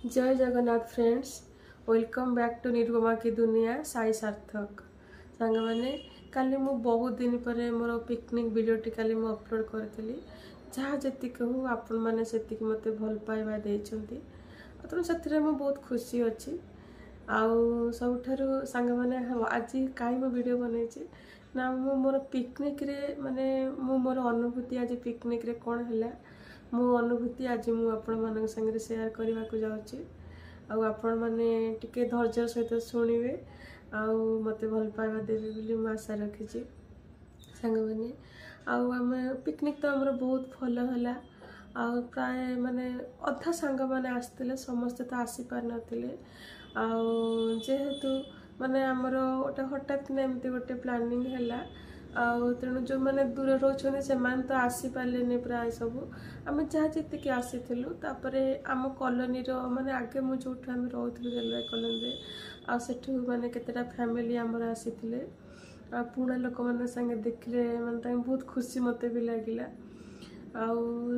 जय Jagannath friends, welcome back to Nirupama की दुनिया साई सार्थक सांग मैंने काली मु बहुत दिन पर मोर पिकनिक वीडियोटी काली मु अपलोड करी जहाँ जी कहूँ आपण मैंने से मत भल पाइबा देती तेणु से बहुत खुशी अच्छी आउ सबुठारु सांग मैंने आज कहीं मो वीडियो बनई ना मु मोर पिकनिक रे माने मु मोर अनुभूति आज पिकनिक रे कौन है मो अनुभूति आज मु आपण मान संगे शेयर करने को जाऊँगी आपण मैंने टिके धैर्य सहित शुणवे आउ मत भल पाइबा देवी बोली मु आशा रखी सांग मैंने आम पिकनिक तो आमर बहुत भल है आउ प्राय माने अधा सांग मैंने आसते समस्ते तो आसी पार नथिले जेहेतु माने आमर गोटे हठात एमती गोटे प्लानिंग है तेणु जो मैंने दूर रोचे से तो आसी पारे प्राय सब आम जहाँ जी आसी आम कॉलोनी माने आगे मुझे जो आम रोलु रेलवे कॉलोनी आठू माने केतेटा फैमिली आमर आसी पुणा लोक मैंने संगे देखले माने बहुत खुशी मत भी लगिला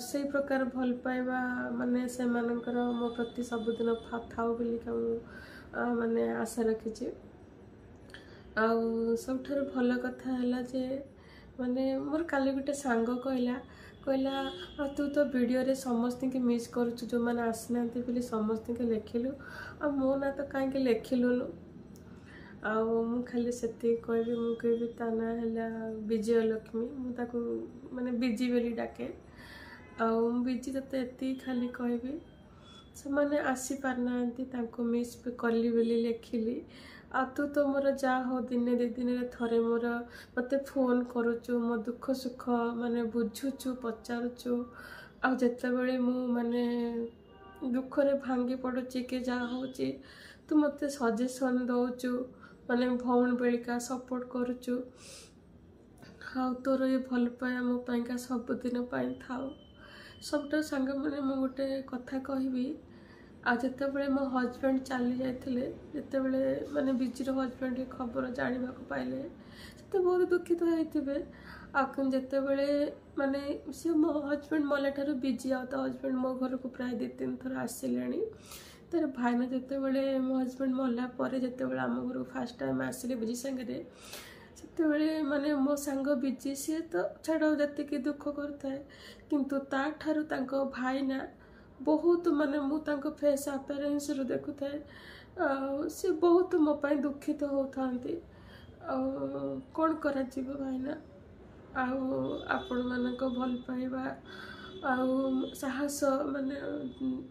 से प्रकार भल पाइबा माने से मानकर मो प्रति सबुदिन थाउ बोलिका माने आशा रखी सबठार भल कथा है जे माने मोर काली गोटे सांग कहला तू तो वीडियो रे समस्त के मिस करुचु जो मैंने आसना बोली समस्त के लिखिलु आ मो ना तो कहीं लिखिलुनु मु खाली से कहबी मु कहबी ता ना है विजय लक्ष्मी मुझे माने बिजी बोली डाके बिजी ते एति खाली कहबी से मैंने आसी पारना मिस कली बोली लिखिली तू तो मोर जा हो दिने दि दिन थरे मोर मत फोन करुचु मो दुख सुख माने बुझुचु पचारुचु आते बड़े मु माने दुख रे भांगी पड़ुची कि जा होची तू मत सजेसन दौचु माने भौण बेलिका सपोर्ट करुचु तोर ये भल पाया मो पाइका सबुदिन थाउ सबटा सांग मैंने मु गोटे कथा कहबी आते बड़े मो हजबैंड चली जाते जिते बड़े माने बिजीर हजबैंड खबर जानवा पाइले से बहुत दुखित होते आते बड़े माने सी मो हजबैंड मला ठार बिजी तो हजबैंड मो घर को प्राय 2-3 थर आसिले तर भाईना जिते बड़े मो हजबैंड मला जिते बड़े आम घर को फास्ट टाइम आसिले बिजी सांगे से माने मो सांग बिजी सी तो छाड़ जी दुख करता किंतु ता ठारू तांको भाईना बहुत माने मु तांको फेस अपीयरेंस रो देखु थाए से बहुत मो पाई दुखित होता कौन करा जीव भाईना आपण मानक भल पाइबा साहस माने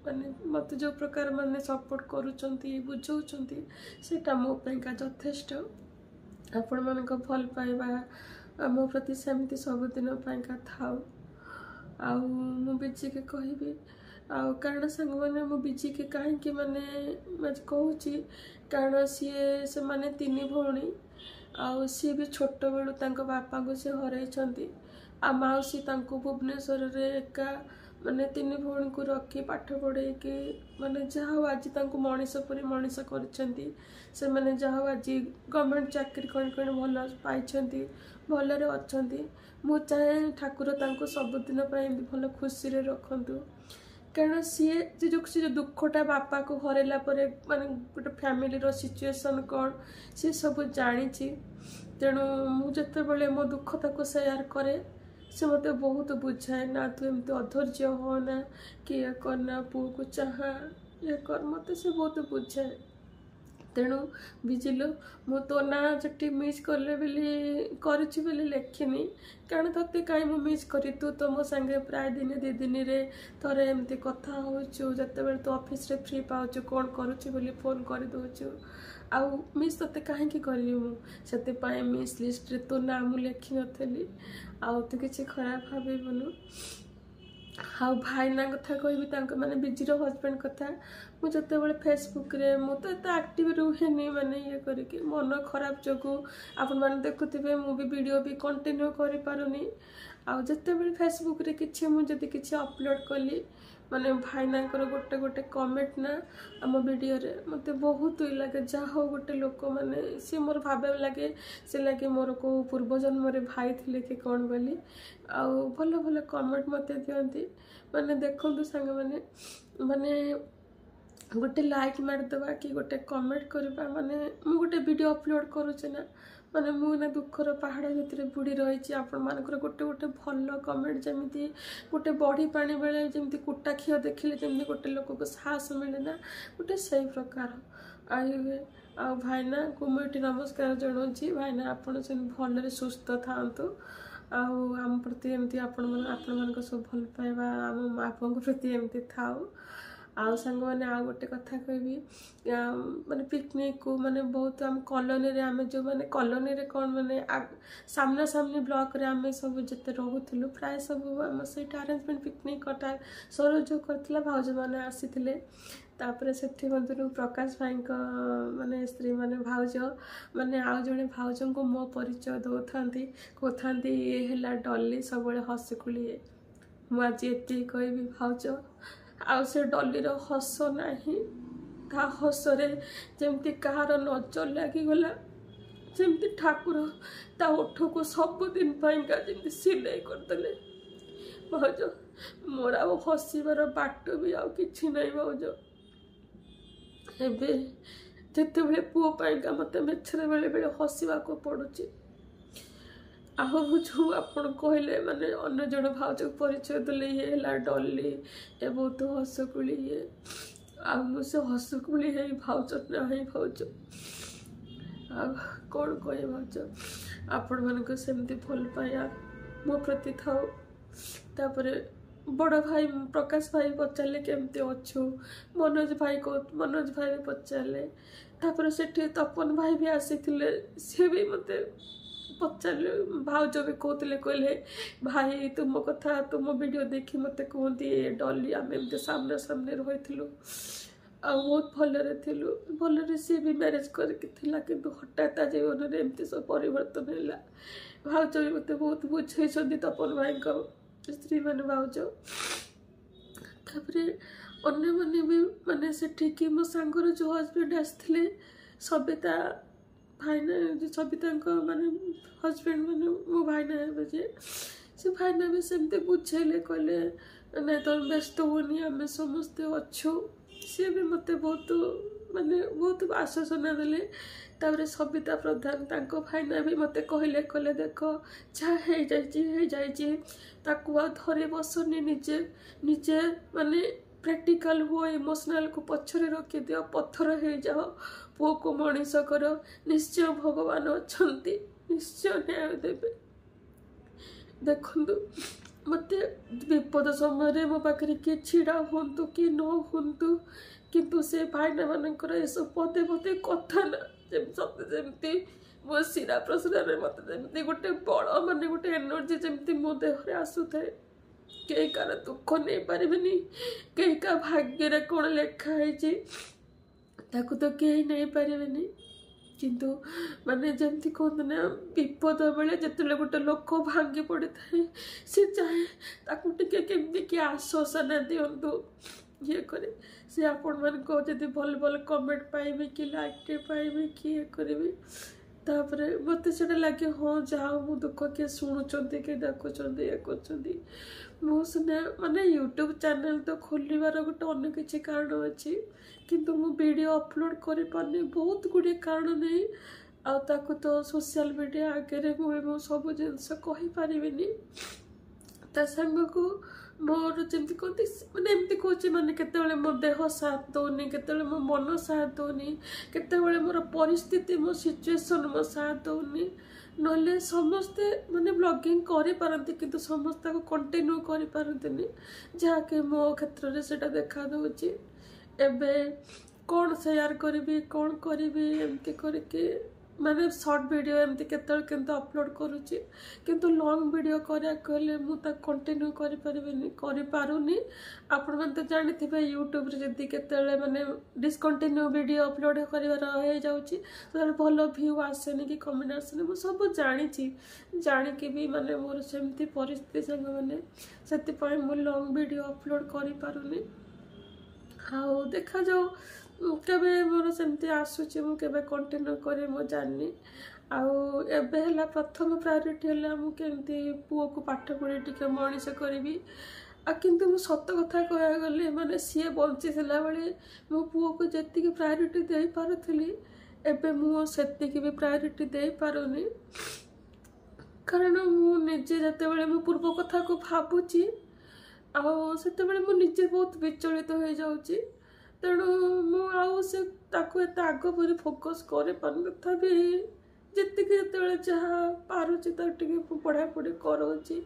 माने मत जो प्रकार माने सपोर्ट करूचंती बुझौचंती सेटा मो पाइका यथेष्ट आपण मानक भल पाइबा मो प्रति सेमती सबुदिन पाइका थाउ मु बिजी के कहबी कारण सांग मैंने मो बिजी के कहीं माने कहूँ कारण सी माने 3 भौणी सी भी छोट बेलू बापा को सी हरई माउसी भुवनेश्वर रे एका माने 3 भौणी को रखी पाठ पढ़े कि माने जहाँ आज मनीष पर मनीष कर मैंने जहाँ आज गवर्नमेंट चाकरी कौन कौन भल पाई भलरे अच्छा मु चाहे ठाकुर सबुदिन भल खुशी रे रखतु कारण सी जो दुखटा बापा को हरैला माने गोटे फैमिली रो सिचुएशन कौन सी सब जानी तेणु मुझे बड़े मो दुख ताको शेयर करे से मत बहुत बुझाए ना तू एमती अधैर्य हो ना कि ये करना पु को चाह ये कर मत से बहुत बुझाए तेणु बिजिलो मु तो ना जटी मिस कले बोली लिखिनी कारण ते कहीं मु मिस करी तू तो मो संगे प्राय दिने 2 दिन रे थरे एमती कथा होचु जते बेले तो ऑफिस रे फ्री पाउचु कौन करूची बोली फोन कर दोचु मिस ते कहीं करी मु सेते पाए मिस लिस्ट रे तो नाम लिखि नथली तो किसी खराब भाबनु भाईना कथा कहबी माने बिजीर हजबैंड कथा मुझे बड़े फेसबुक रे मु तो एत एक्टिव रुहे माने ये करके मन खराब जो आपण मैंने देखुवे मु भी वीडियो भी कंटिन्यू करि पारुनी जिते बड़े फेसबुक रे किछि मु जदी किछि अपलोड कली माने भाईना गोटे गोटे कमेंट ना आम वीडियो रे मते बहुत ही लगे जा हो गोटे लोक माने सी मोर भावे लगे से लगे मोर को पूर्व जन्म रे भाई थिले कि कौन बोली भल भल कमेंट मते दियंती माने देखंतु संग माने गोटे लाइक मारदेवा कि गोटे कमेंट करवा माने मु गोटे वीडियो अपलोड करुचे ना माने मुझे दुखर पहाड़ भितर बुड़ी रही आपण मानकर गोटे गोटे भल कमेंट जमी गोटे बड़ी पानी बेले जमी कुटा खीर देखिले जमी गोटे लोक को साहस मिले ना गोटे से प्रकार आई आ भाईना को मुझे नमस्कार जनाऊँगी भाईना आपण से भल सुस्थ था आम प्रति एमती आपण सब भल पाइबा आम आपन प्रति एमती थाऊ आउ सांग मैंने आ गोटे कथा कहबी माने पिकनिक को माने बहुत आम कॉलोनी रे आमे जो माने कॉलोनी रे कौन माने सामना सामनी ब्लॉक रे आमे सब जते रहूथिलु प्राय सब आम से अरेंजमेंट पिकनिक कटा सर जो करथिला भाउज माने आसीथिले तापर सेठी मधुरु प्रकाश भाई माने स्त्री माने भाउज माने आउ जने भाउज को मो परिचय दौथांती कहथांती ये हैला डॉली सब हसखुली मु आज एति कहबी भाउज आउ से डॉली रो हस नाही ता हसरे जेमती कहार नजर लागिगला जेमती ठाकुर ता ओठ को सब दिन पाइंका जेमती सिलाई करदेले भाउज मोर आ हसबार बाट भी आउ किछि नहीं भाउज एबे जेते बेले पुओ पाइंका मते मेछरे बेले बेले हसबा को पड़ुची आहो जो आपन कहले माने अन्य जन भाउज परिचय देले ये हैला डॉली ए बहुत हसकुली ये आ से हसकुली है भाउज ना है भाउज आ कौन कहे भाउज आपण मन को सेमती भल पाया मो प्रति थाओ तापरे बड़ भाई प्रकाश भाई पचारे केमती अच्छु मनोज भाई भी पचारे तापर सेठी तपन भाई भी आसी सी भी मते पचारे भाउज भी कहते कहले भाई तुम कथा तुम वीडियो देखी मत कहती डॉली आम एम सामने सामने रही आ बहुत भलरे थिलु भलरे सी भी मैरेज करके किंतु हठात जीवन में एमती सब परिवर्तन है भाउज भी मत बहुत बुझे तपन भाई स्त्री मैंने भाउज तापर अन्य मैंने भी माने से कि मो सांगर जो हजबैंड आसते सबिता भाईना सबिता माने हजबैंड माने मो भाईना हे से भाईना भी सेमती बुझेले कहले ना तुम व्यस्त होनी आम समस्ते अच्छु सी भी मत बहुत माने बहुत आश्वासना देले तापर सबिता प्रधान तांको भाईना भी मते कहले कहले देख जहाँ हो जाइए ताकू धरे बसनी निजे निजे माने प्रैक्टिकल हो इमोशनल को पछरे रखी दियो पत्थर हो जाओ पुओ को मनीष कर निश्चय भगवान अच्छंती निश्चय न्याय देवे देखु मत विपद समय मो पाखे किए छिड़ा हूँ कि न हूँ किंतु से भाईना मानकर ये सब पदे पदे कथा ना सत्य जमती मो शिरा प्रसन्न मत जमी गोटे बड़ माने गोटे एनर्जी जमती मो देहरे आसुए कई कार दुख नहीं पारे कई का भाग्य कौन लिखाई ताकू तो कहीं नहीं पारे किंतु माने जमती कहते ना विपद बेले जिते गोटे लोक भांगी पड़ी थाए सी चाहे ताकू टिके केमती किए आश्वासन दिंतु ये करे से आपण मान को जदि भल भल कमेंट पाइबे कि लाइक पाइबे कि ये करेबे तापर मत से लगे हाँ जाओ मो दुख किए शुणुंट किए देखुं ये कर मुझे माने यूट्यूब चैनल तो खोलिबार गोटे अन्य किसी कारण अच्छी किंतु मु वीडियो अपलोड कर पारनी बहुत गुड़े कारण नहीं आकु तो सोशल मीडिया आगे मुझे सब जिनस कहीपरि ता सांग को मोर जमी कहती मैंने एमती कहूँ माने केते मो देह साथ दौनी केते मो मन साथ दौनी केते मोर परिस्थिति मो सिचुएसन मो साथ दौनी नले समस्ते माने ब्लॉगिंग करि पारंती किंतु समस्त को कंटिन्यू करि पारंतीनी जहाँकि मो क्षेत्र में सेटा देखा दूची एबे कौन शेयर करी कौन करी एमती करके माने शॉर्ट वीडियो एमती केतल किंतु अपलोड करुची किंतु लॉन्ग वीडियो करिया कहले मु ता कंटिन्यू करि परिबेनी करि पारुनी आपण मन तो जानिथिबे यूट्यूब रे जदी केतले माने डिसकंटिन्यू वीडियो अपलोड करिवार हो जाउची तो भलो व्यू आसेनी कि कमेंट आसेनी मु सब जानिची जानि कि भी माने मोर सेमती परिस्थिति संग माने सेति पय मु लॉन्ग वीडियो अपलोड करि पारुनी हाउ देखा जाओ केबे मोर सेमती आसुची मु केबे कंटिन्यू करे मो जाननी आउ एबे हला प्रथम प्रायोरिटी हला मु केमती पुओ को पाठ पढ़ी टिके मनीष करी କିନ୍ତୁ ମୁଁ ସତ କଥା କହିବାକୁ ଗଲେ ମାନେ ସିଏ ବଞ୍ଚିଥିଲା ବେଳେ ମୋ ପୁଅକୁ ଯେତିକି ପ୍ରାୟୋରିଟି ଦେଇପାରୁଥିଲି ଏବେ ମୁଁ ସେତିକି ବି ପ୍ରାୟୋରିଟି ଦେଇପାରୁନି। କାରଣ ମୁଁ ନିଜେ ଯେତେବେଳେ ମୋ ପୂର୍ବ କଥାକୁ ଭାବୁଛି ଆଉ ସେତେବେଳେ ମୁଁ ନିଜେ ବହୁତ ବିଚଳିତ ହୋଇଯାଉଛି। ତେଣୁ ମୁଁ ଆଉ ସେ ତାକୁ ଏତେ ଆଗ ପରି ଫୋକସ୍ କରିପାରୁନି। ତଥାପି ଯେତିକି ଯେତେବେଳେ ଯାହା ପାରୁଛି ତାକୁ ଟିକେ ପଢ଼ାପଢ଼ି କରାଉଛି।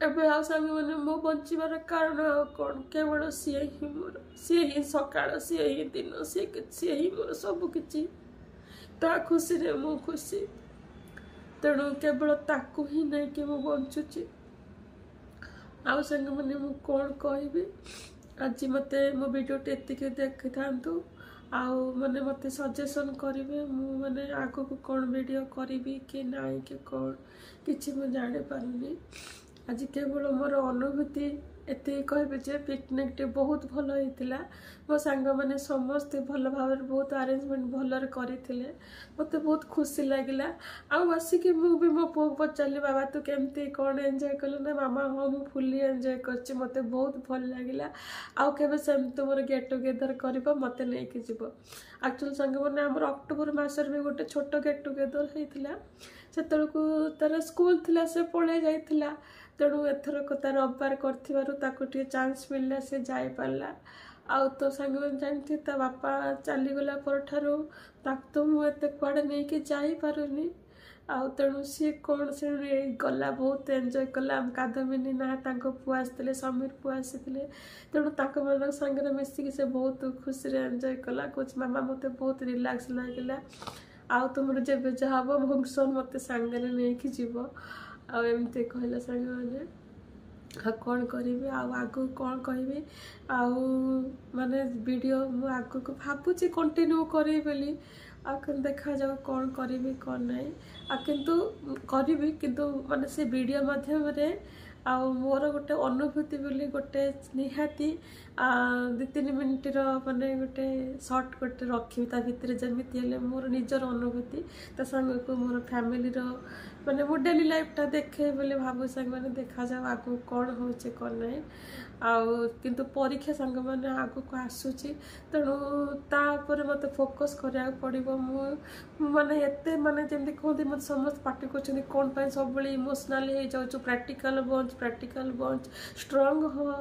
ଏବେ ଆଉ ସାଙ୍ଗମାନେ ମୋ ବଞ୍ଚିବାର କାରଣ ଆଉ କ'ଣ, କେବଳ ସିଏ ହିଁ ମୋର, ସିଏ ହିଁ ସକାଳ, ସିଏ ହିଁ ଦିନ, ସିଏ ହିଁ ମୋର ସବୁ କିଛି। ତା ଖୁସିରେ ମୁଁ ଖୁସି। ତେଣୁ କେବଳ ତାକୁ ହିଁ ନେଇକି ମୁଁ ବଞ୍ଚୁଛି। ଆଉ ସାଙ୍ଗମାନେ ମୁଁ କ'ଣ କହିବି, ଆଜି ମୋତେ ମୋ ଭିଡ଼ିଓଟି ଏତିକି ଦେଖିଥାନ୍ତୁ। ଆଉ ମାନେ ମୋତେ ସଜେସନ୍ କରିବେ ମୁଁ ମାନେ ଆଗକୁ କ'ଣ ଭିଡ଼ିଓ କରିବି କି ନାହିଁ କି କ'ଣ, କିଛି ମୁଁ ଜାଣିପାରୁନି। ଆଜି କେବଳ ମୋର ଅନୁଭୂତି ଏତିକି କହିବି ଯେ ପିକନିକଟି ବହୁତ ଭଲ ହେଇଥିଲା। ମୋ ସାଙ୍ଗମାନେ ସମସ୍ତେ ଭଲ ଭାବରେ ବହୁତ ଆରେଞ୍ଜମେଣ୍ଟ ଭଲରେ କରିଥିଲେ। ମୋତେ ବହୁତ ଖୁସି ଲାଗିଲା। ଆଉ ଆସିକି ମୁଁ ବି ମୋ ପୁଅକୁ ପଚାରିଲି, ବାବା ତୁ କେମିତି କ'ଣ ଏନ୍ଜୟ କଲୁ? ନା ମାମା ହଁ ମୁଁ ଫୁଲି ଏନ୍ଜୟ କରିଛି, ମୋତେ ବହୁତ ଭଲ ଲାଗିଲା। ଆଉ କେବେ ସେମିତି ମୋର ଗେଟ୍ ଟୁଗେଦର୍ କରିବ, ମୋତେ ନେଇକି ଯିବ। ଆକ୍ଚୁଆଲି ସାଙ୍ଗମାନେ ଆମର ଅକ୍ଟୋବର ମାସରେ ବି ଗୋଟେ ଛୋଟ ଗେଟ୍ ଟୁଗେଦର୍ ହେଇଥିଲା। ସେତେବେଳକୁ ତାର ସ୍କୁଲ ଥିଲା, ସେ ପଳେଇ ଯାଇଥିଲା। ତେଣୁ ଏଥରକ ତାର ରବିବାର କରିଥିବାରୁ ତାକୁ ଟିକେ ଚାନ୍ସ ମିଳିଲା, ସେ ଯାଇପାରିଲା। ଆଉ ତ ସାଙ୍ଗମାନେ ଜାଣିଥିବେ ତା ବାପା ଚାଲିଗଲା ପରଠାରୁ ତାକୁ ତ ମୁଁ ଏତେ କୁଆଡ଼େ ନେଇକି ଯାଇପାରୁନି। ଆଉ ତେଣୁ ସିଏ କ'ଣ ସେ ଗଲା, ବହୁତ ଏନ୍ଜୟ କଲା। କାଦମିନୀ ନା ତାଙ୍କ ପୁଅ ଆସିଥିଲେ, ସମୀର ପୁଅ ଆସିଥିଲେ। ତେଣୁ ତାଙ୍କମାନଙ୍କ ସାଙ୍ଗରେ ମିଶିକି ସେ ବହୁତ ଖୁସିରେ ଏନ୍ଜୟ କଲା। କହୁଛି ମାମା ମୋତେ ବହୁତ ରିଲାକ୍ସ ଲାଗିଲା। ଆଉ ତୁମର ଯେବେ ଯାହା ହେବ ଫଙ୍କସନ୍ ମୋତେ ସାଙ୍ଗରେ ନେଇକି ଯିବ। ଆଉ ଏମିତି କହିଲା ସାଙ୍ଗମାନେ। ଆଉ କ'ଣ କରିବି, ଆଉ ଆଗକୁ କ'ଣ କହିବି, ଆଉ ମାନେ ଭିଡ଼ିଓ ମୁଁ ଆଗକୁ ଭାବୁଛି କଣ୍ଟିନ୍ୟୁ କରିବି ବୋଲି। ଆଉ କିନ୍ତୁ ଦେଖାଯାଉ କ'ଣ କରିବି କ'ଣ ନାହିଁ। ଆଉ କିନ୍ତୁ କରିବି, କିନ୍ତୁ ମାନେ ସେ ଭିଡ଼ିଓ ମାଧ୍ୟମରେ ଆଉ ମୋର ଗୋଟେ ଅନୁଭୂତି ବୋଲି ଗୋଟେ ନିହାତି 2-3 ମିନିଟ୍ର ମାନେ ଗୋଟେ ସର୍ଟ ଗୋଟେ ରଖିବି ତା ଭିତରେ। ଯେମିତି ହେଲେ ମୋର ନିଜର ଅନୁଭୂତି ତା ସାଙ୍ଗକୁ ମୋର ଫ୍ୟାମିଲିର ମାନେ ମୋ ଡେଲି ଲାଇଫ୍ଟା ଦେଖେ ବୋଲି ଭାବୁ ସାଙ୍ଗମାନେ। ଦେଖାଯାଉ ଆଗକୁ କ'ଣ ହେଉଛି କ'ଣ ନାହିଁ। ଆଉ କିନ୍ତୁ ପରୀକ୍ଷା ସାଙ୍ଗମାନେ ଆଗକୁ ଆସୁଛି, ତେଣୁ ତା ଉପରେ ମୋତେ ଫୋକସ୍ କରିବାକୁ ପଡ଼ିବ। ମୁଁ ମାନେ ଏତେ ମାନେ ଯେମିତି କୁହନ୍ତି, ମୋତେ ସମସ୍ତେ ପାଟି କରୁଛନ୍ତି କ'ଣ ପାଇଁ ସବୁବେଳେ ଇମୋସନାଲି ହେଇଯାଉଛୁ, ପ୍ରାକ୍ଟିକାଲ୍ ବଞ୍ଚ, ଷ୍ଟ୍ରଙ୍ଗ ହୁଅ,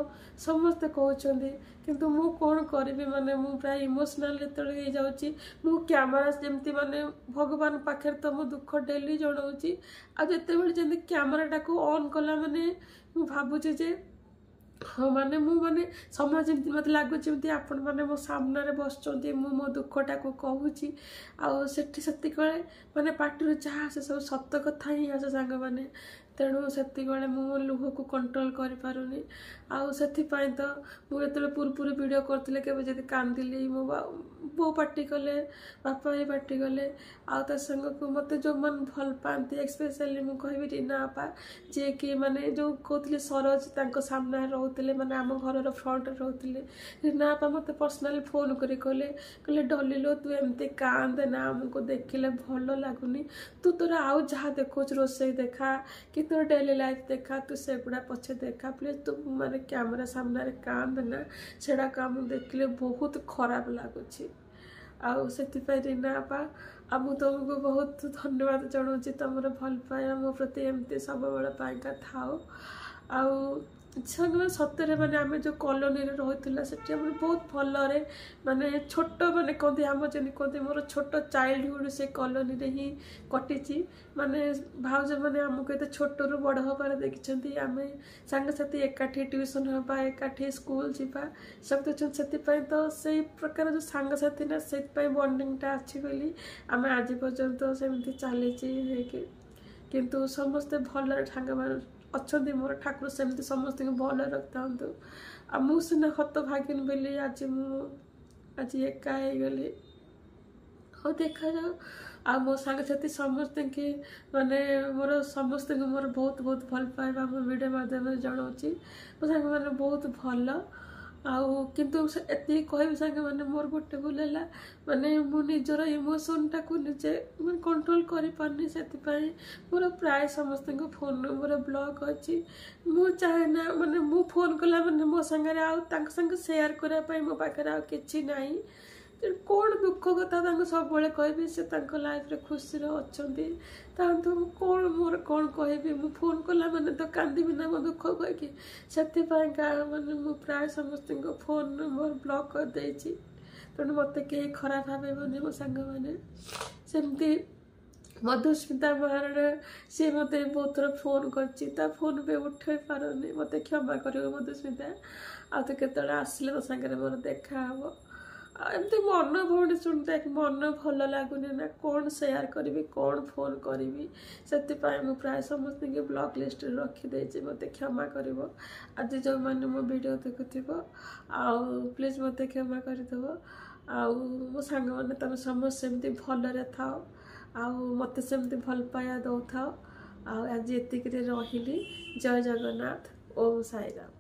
ସମସ୍ତେ କହୁଛନ୍ତି। କିନ୍ତୁ ମୁଁ କ'ଣ କରିବି, ମାନେ ମୁଁ ପ୍ରାୟ ଇମୋସନାଲ୍ ଯେତେବେଳେ ହେଇଯାଉଛି, ମୁଁ କ୍ୟାମେରା ଯେମିତି ମାନେ ଭଗବାନ ପାଖରେ ତ ମୁଁ ଦୁଃଖ ଡେଲି ଜଣାଉଛି। ଆଉ ଯେତେବେଳେ ଯେମିତି କ୍ୟାମେରାଟାକୁ ଅନ୍ କଲା ମାନେ ମୁଁ ଭାବୁଛି ଯେ ହଁ ମାନେ ମୁଁ ମାନେ ସମୟ ଯେମିତି ମୋତେ ଲାଗୁଛି ଯେମିତି ଆପଣମାନେ ମୋ ସାମ୍ନାରେ ବସୁଛନ୍ତି, ମୁଁ ମୋ ଦୁଃଖଟାକୁ କହୁଛି। ଆଉ ସେତିକିବେଳେ ମାନେ ପାଟିରୁ ଯାହା ଆସେ ସବୁ ସତ କଥା ହିଁ ଆସେ ସାଙ୍ଗମାନେ। ତେଣୁ ସେତିକିବେଳେ ମୁଁ ଲୁହକୁ କଣ୍ଟ୍ରୋଲ୍ କରିପାରୁନି। ଆଉ ସେଥିପାଇଁ ତ ମୁଁ ଯେତେବେଳେ ପୂର୍ବରୁ ଭିଡ଼ିଓ କରିଥିଲେ କେବେ ଯଦି କାନ୍ଦିଲି, ମୋ ବୋଉ ପାଟି କଲେ, ବାପା ଭାଇ ପାଟି କଲେ। ଆଉ ତା ସାଙ୍ଗକୁ ମୋତେ ଯେଉଁମାନେ ଭଲ ପାଆନ୍ତି, ଏସ୍ପେଶାଲି ମୁଁ କହିବି ରୀନା ବାପା, ଯିଏକି ମାନେ ଯେଉଁ କହୁଥିଲେ ସରୋଜ ତାଙ୍କ ସାମ୍ନାରେ ରହୁଥିଲେ, ମାନେ ଆମ ଘରର ଫ୍ରଣ୍ଟରେ ରହୁଥିଲେ। ରୀନା ବାପା ମୋତେ ପର୍ସନାଲି ଫୋନ୍ କରି କହିଲେ ଡଲିଲୋ ତୁ ଏମିତି କାନ୍ଦେ ନା, ଆମକୁ ଦେଖିଲେ ଭଲ ଲାଗୁନି। ତୁ ତୋର ଆଉ ଯାହା ଦେଖାଉଛୁ, ରୋଷେଇ ଦେଖା କି ତୋର ଡେଲି ଲାଇଫ୍ ଦେଖା, ତୁ ସେଗୁଡ଼ା ପଛେ ଦେଖା, ପ୍ଲିଜ୍ ତୁ ମାନେ କ୍ୟାମେରା ସାମ୍ନାରେ କାନ୍ଦେ ନା, ସେଗୁଡ଼ାକ ଆମକୁ ଦେଖିଲେ ବହୁତ ଖରାପ ଲାଗୁଛି। ଆଉ ସେଥିପାଇଁ ରୀନା ବାପା, ଆଉ ମୁଁ ତୁମକୁ ବହୁତ ଧନ୍ୟବାଦ ଜଣାଉଛି। ତୁମର ଭଲ ପାଇବା ମୋ ପ୍ରତି ଏମିତି ସବୁବେଳେ ପାଇକା ଥାଉ। ଆଉ ସାଙ୍ଗମାନେ ସତରେ ମାନେ ଆମେ ଯେଉଁ କଲୋନୀରେ ରହୁଥିଲା ସେଠି ଆମର ବହୁତ ଭଲରେ ମାନେ ଛୋଟ ମାନେ କହନ୍ତି, ଆମ ଯେମିତି କହନ୍ତି ମୋର ଛୋଟ ଚାଇଲ୍ଡହୁଡ଼ ସେ କଲୋନୀରେ ହିଁ କଟିଛି। ମାନେ ଭାଉଜ ମାନେ ଆମକୁ ଏତେ ଛୋଟରୁ ବଡ଼ ହେବାର ଦେଖିଛନ୍ତି। ଆମେ ସାଙ୍ଗସାଥି ଏକାଠି ଟ୍ୟୁସନ୍ ହେବା, ଏକାଠି ସ୍କୁଲ ଯିବା ସବୁ ଦେଖୁଛନ୍ତି। ସେଥିପାଇଁ ତ ସେଇ ପ୍ରକାର ଯେଉଁ ସାଙ୍ଗସାଥି ନା, ସେଥିପାଇଁ ବଣ୍ଡିଙ୍ଗଟା ଅଛି ବୋଲି ଆମେ ଆଜି ପର୍ଯ୍ୟନ୍ତ ସେମିତି ଚାଲିଛି ହେଇକି। କିନ୍ତୁ ସମସ୍ତେ ଭଲରେ ସାଙ୍ଗମାନେ ଅଛନ୍ତି ମୋର, ଠାକୁର ସେମିତି ସମସ୍ତଙ୍କୁ ଭଲରେ ରଖିଥାନ୍ତୁ। ଆଉ ମୁଁ ସିନା ହତଭାଗିନୀ ବୋଲି ଆଜି ଏକା ହେଇଗଲି। ହଉ ଦେଖାଯାଉ। ଆଉ ମୋ ସାଙ୍ଗସାଥି ସମସ୍ତଙ୍କୁ ମାନେ ସମସ୍ତଙ୍କୁ ମୋର ବହୁତ ବହୁତ ଭଲ ପାଇବା ମୋ ଭିଡ଼ିଓ ମାଧ୍ୟମରେ ଜଣାଉଛି। ମୋ ସାଙ୍ଗମାନେ ବହୁତ ଭଲ। आउ किंतु एति कहबी सांगे माने मोर गोटे भूल है माने मु निजर इमोशन टाक निजे कंट्रोल करि पारनी सेतिपाई मोर प्राय समस्त फोन मोर ब्लॉक अच्छी मु चाहे ना माने मु फोन कला माने मो संगे आउ तांक संगे शेयर करा पाई मो पाखरे आ किछि नाही कौन दुख कथा सब कहबी से लाइफ रे खुशी अच्छे तो कौन मोर कौन कहबी मु फोन कला माने तो कांदीबी ना मो दुख कहीकि से माने मु प्राय समस्त फोन मोर ब्लॉक कर देछि तेणु मत कहीं खराब भावेनि मो सांग मैंने सेमती मधुस्मिता महाराणा सी मत बहुत थर फोन कर फोन पे उठे पारनी मत क्षमा कर मधुस्मिता आ तो केतले आसिले तो सांगे मोर देखा हम एमती मन भौणी शुणता मन भल लगुनि ना कौन शेयर करी कौन फोन करी से प्राय समस्त ब्लॉक लिस्ट रखीदे मत क्षमा कर आज जो मैंने मो वीडियो देखुव आउ प्लीज मत क्षमा करदेव आउ मो सांग मैंने तुम समस्त सेमती भलरे थाओ आउ मत सेमती भल पाया दौ थाओ आज एतिक रही जय जगन्नाथ ओम साईराम।